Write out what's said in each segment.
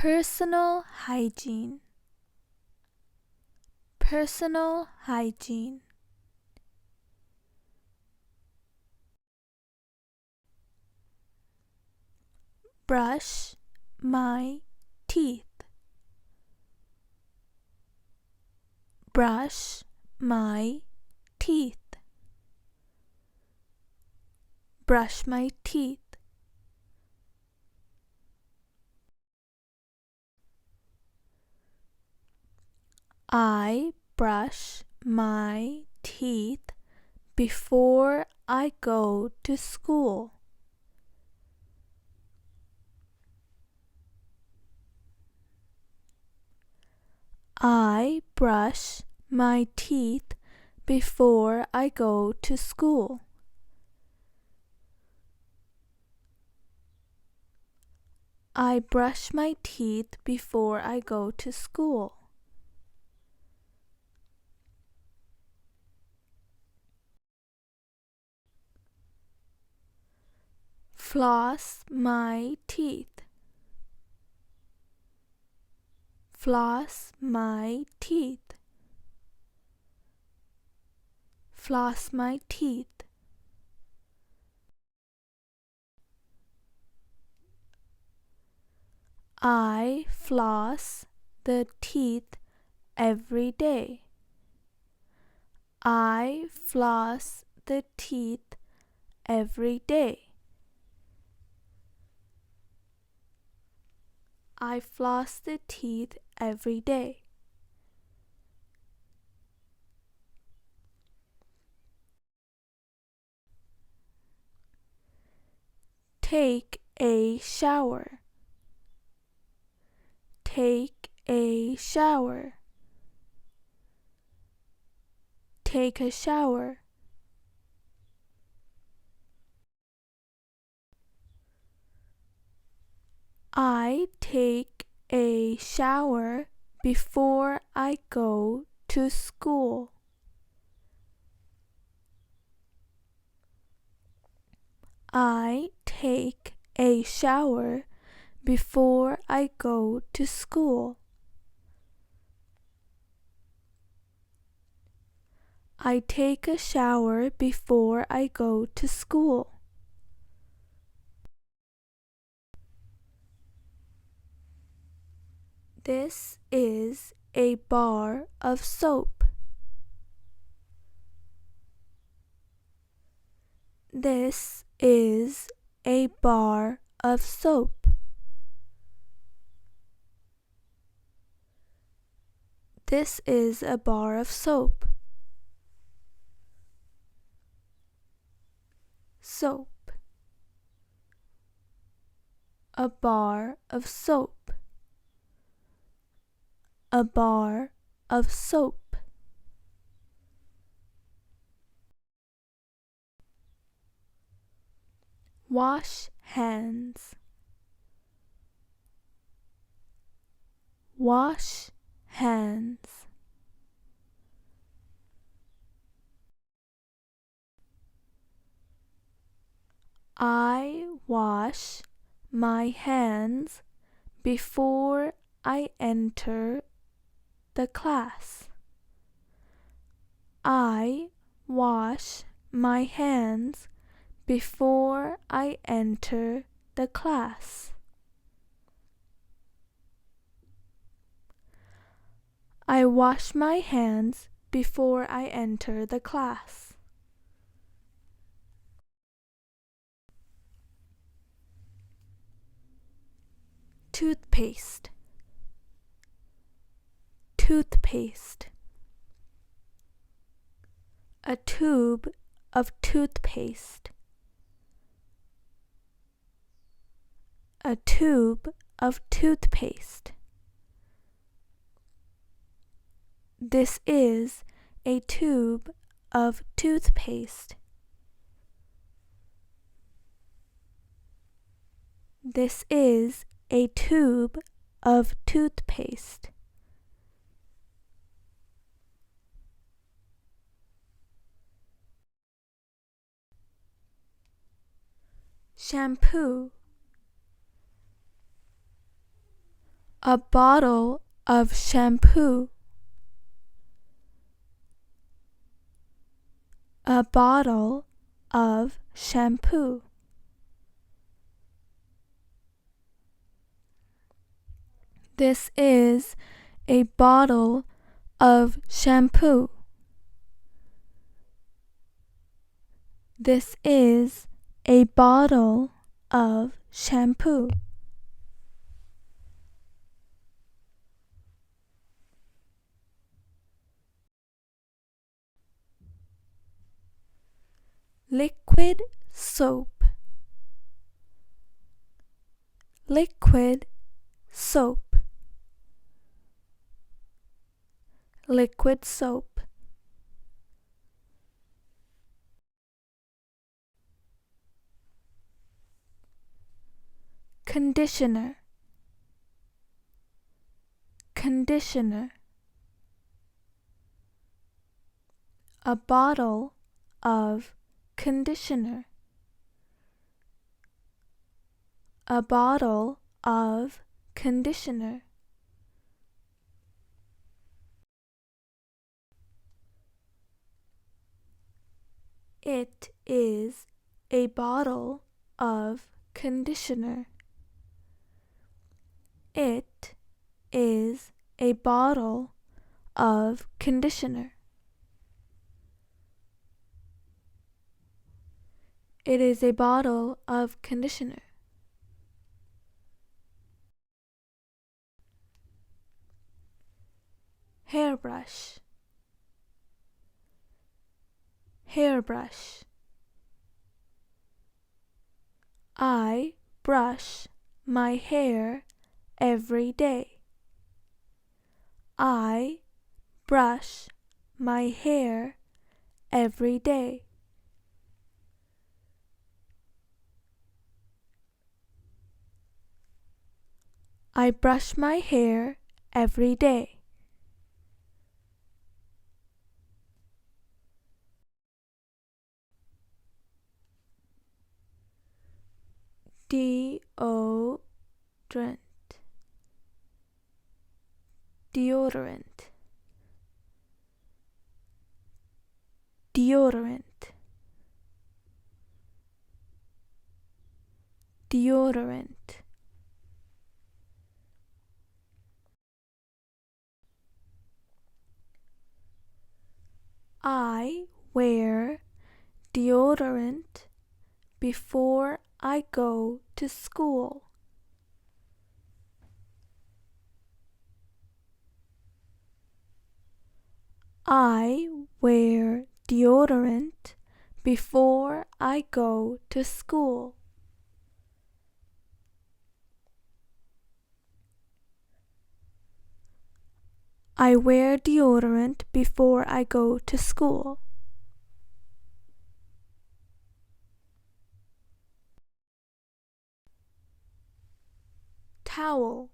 Personal hygiene. Personal hygiene. Brush my teeth. Brush my teeth. Brush my teeth. I brush my teeth before I go to school. I brush my teeth before I go to school. I brush my teeth before I go to school. Floss my teeth. Floss my teeth. Floss my teeth. I floss the teeth every day. I floss the teeth every day. I floss the teeth every day. Take a shower. Take a shower. Take a shower. I take a shower before I go to school. I take a shower before I go to school. I take a shower before I go to school. This is a bar of soap. This is a bar of soap. This is a bar of soap. Soap. A bar of soap. A bar of soap. Wash hands. Wash hands. I wash my hands before I enter the class. I wash my hands before I enter the class. I wash my hands before I enter the class. Toothpaste. Toothpaste. A tube of toothpaste. A tube of toothpaste. This is a tube of toothpaste. This is a tube of toothpaste. Shampoo. A bottle of shampoo. A bottle of shampoo. This is a bottle of shampoo. This is a bottle of shampoo. Liquid soap. Liquid soap. Liquid soap. Conditioner. Conditioner. A bottle of conditioner. A bottle of conditioner. It is a bottle of conditioner. It is a bottle of conditioner. It is a bottle of conditioner. Hairbrush. Hairbrush. I brush my hair every day. I brush my hair every day. I brush my hair every day. Deodorant. Deodorant. Deodorant. Deodorant. I wear deodorant before I go to school. I wear deodorant before I go to school. I wear deodorant before I go to school. Towel.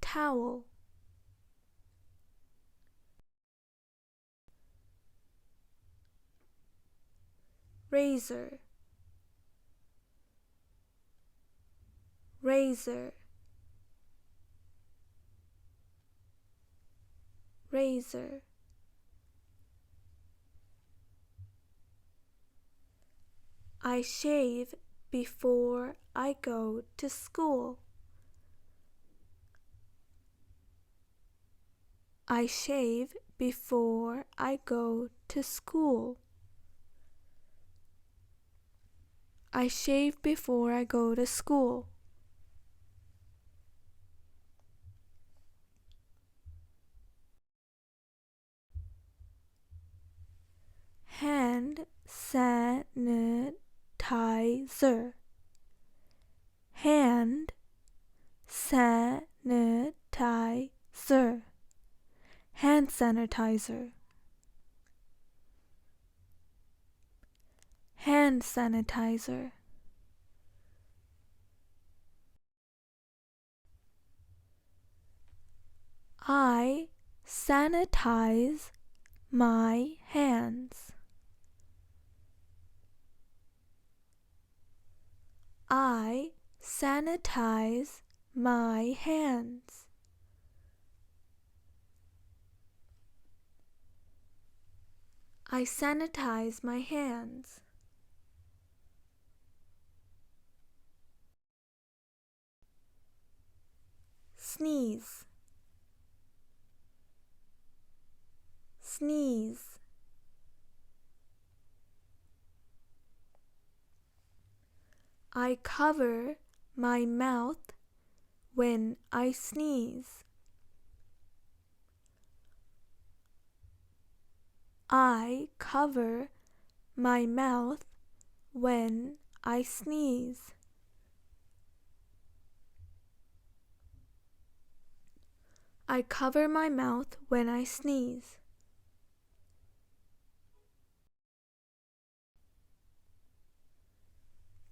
Towel. Razor. Razor. Razor. I shave before I go to school. I shave before I go to school. I shave before I go to school. Hand sanitizer. Hand sanitizer. Hand sanitizer. Hand sanitizer. I sanitize my hands. I sanitize my hands. I sanitize my hands. Sneeze, sneeze. I cover my mouth when I sneeze. I cover my mouth when I sneeze. I cover my mouth when I sneeze.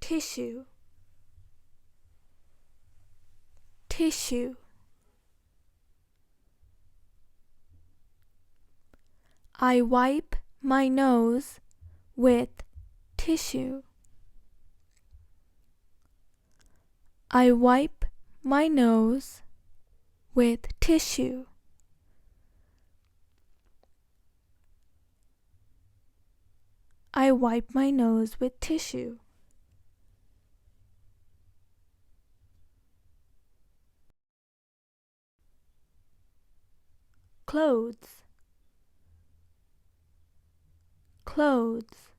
Tissue, tissue. I wipe my nose with tissue. I wipe my nose with tissue. I wipe my nose with tissue. Clothes, clothes.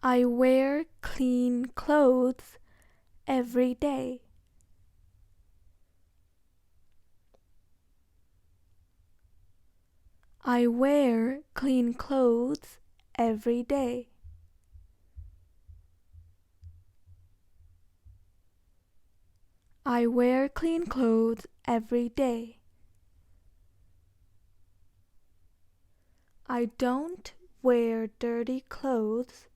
I wear clean clothes every day. I wear clean clothes every day. I wear clean clothes every day. I don't wear dirty clothes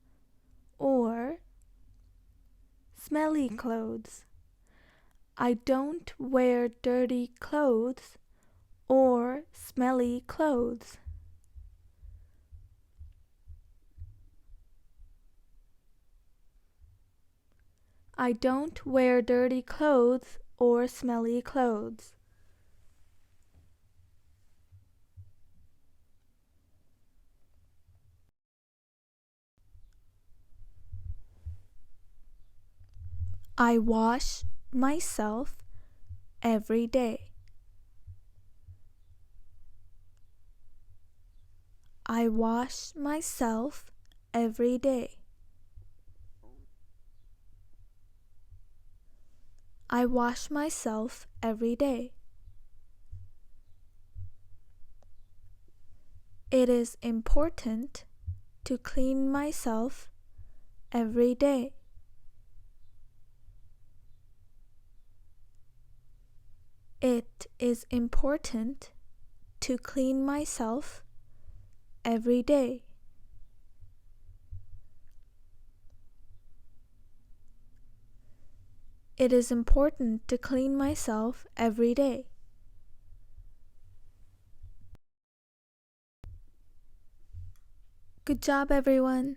or smelly clothes. I don't wear dirty clothes or smelly clothes. I don't wear dirty clothes or smelly clothes. I wash myself every day. I wash myself every day. I wash myself every day. It is important to clean myself every day. It is important to clean myself every day. It is important to clean myself every day. Good job, everyone!